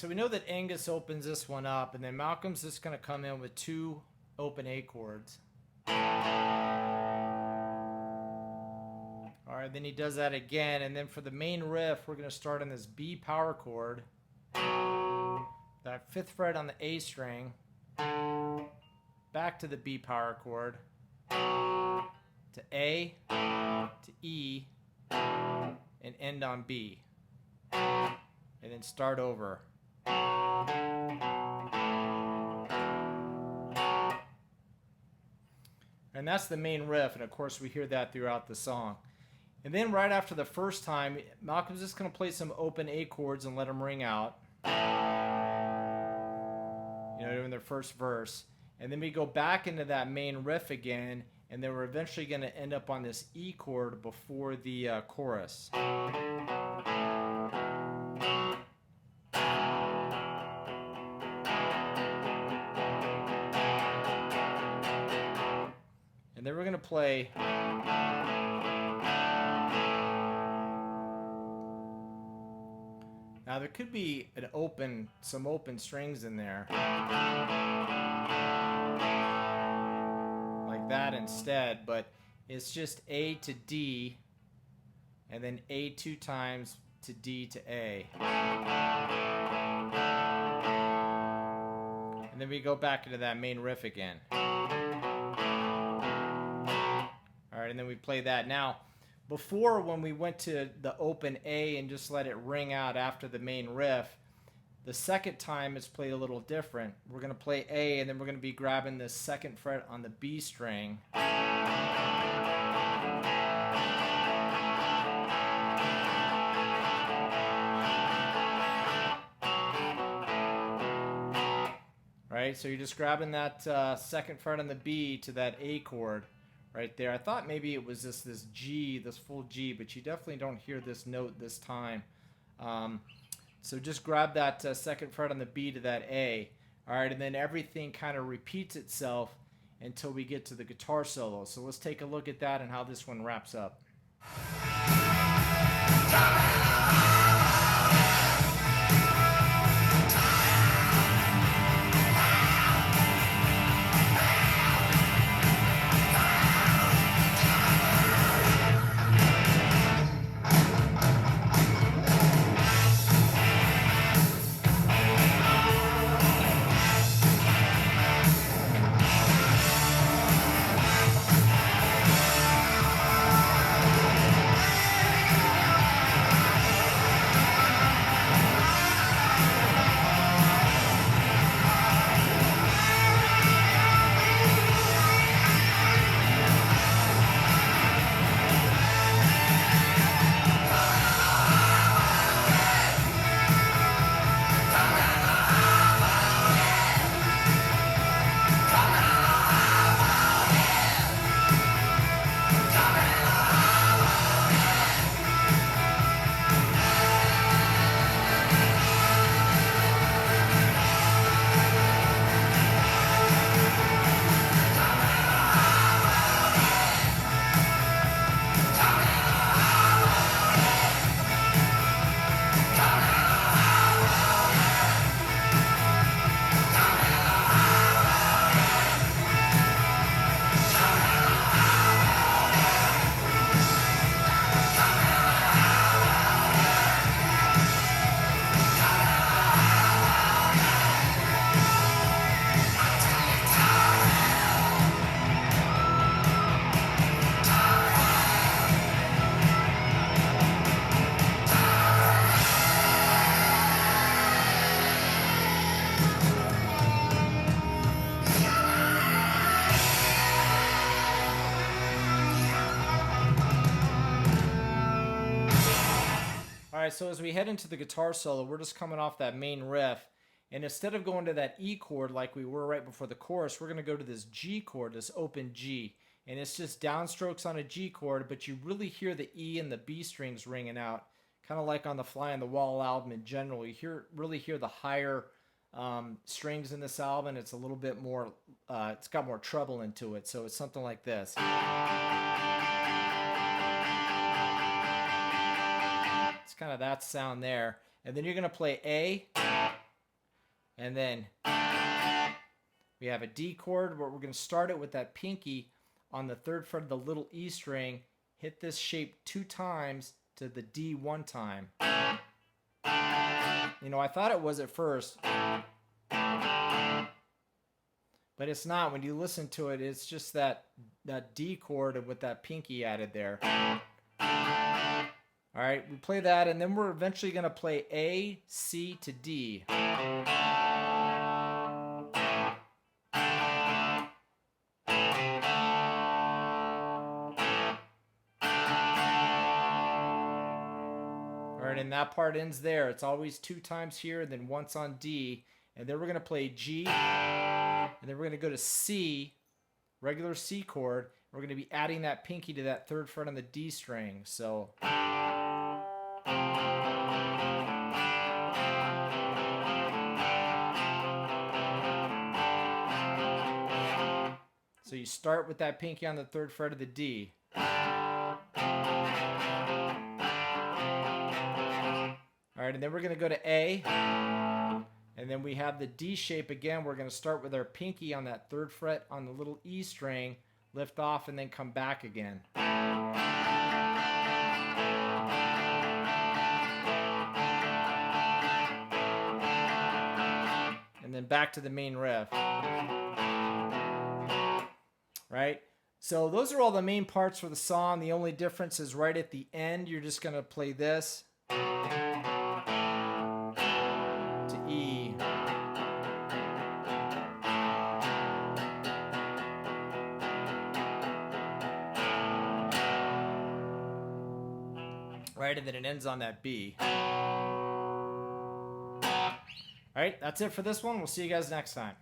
so we know that Angus opens this one up, and then Malcolm's just going to come in with 2 open A chords. Alright, then he does that again, and then for the main riff, we're going to start on this B power chord, that 5th fret on the A string, back to the B power chord, to A, to E, and end on B. And then start over. And that's the main riff, and of course we hear that throughout the song. And then right after the first time, Malcolm's just going to play some open A chords and let them ring out. You know, during their first verse. And then we go back into that main riff again, and then we're eventually going to end up on this E chord before the chorus. And then we're going to play now there could be some open strings in there like that instead, but it's just A to D and then A 2 times to D to A. And then we go back into that main riff again. Alright, and then we play that. Now, before when we went to the open A and just let it ring out after the main riff, the second time it's played a little different. We're going to play A, and then we're going to be grabbing the 2nd fret on the B string. Right, so you're just grabbing that 2nd fret on the B to that A chord right there. I thought maybe it was just this G, this full G, but you definitely don't hear this note this time. So just grab that 2nd fret on the B to that A. All right, and then everything kind of repeats itself until we get to the guitar solo. So let's take a look at that and how this one wraps up. Alright, so as we head into the guitar solo, we're just coming off that main riff, and instead of going to that E chord like we were right before the chorus, we're going to go to this G chord, this open G, and it's just downstrokes on a G chord, but you really hear the E and the B strings ringing out, kind of like on the Fly on the Wall album in general. You really hear the higher strings in this album. It's a little bit more, it's got more treble into it, so it's something like this. It's kind of that sound there. And then you're going to play A, And then we have a D chord, but we're going to start it with that pinky on the 3rd fret of the little E string. Hit this shape 2 times to the D 1 time. You know, I thought it was at first, but it's not. When you listen to it, it's just that D chord with that pinky added there. All right, we play that, and then we're eventually going to play A, C to D. All right, and that part ends there. It's always 2 times here, and then once on D. And then we're going to play G, and then we're going to go to C, regular C chord. We're going to be adding that pinky to that 3rd fret on the D string. So you start with that pinky on the 3rd fret of the D. All right, and then we're going to go to A, and then we have the D shape again. We're going to start with our pinky on that 3rd fret on the little E string, lift off, and then come back again. And then back to the main riff. Right? So those are all the main parts for the song. The only difference is right at the end, you're just going to play this to E. Right, and then it ends on that B. All right, that's it for this one. We'll see you guys next time.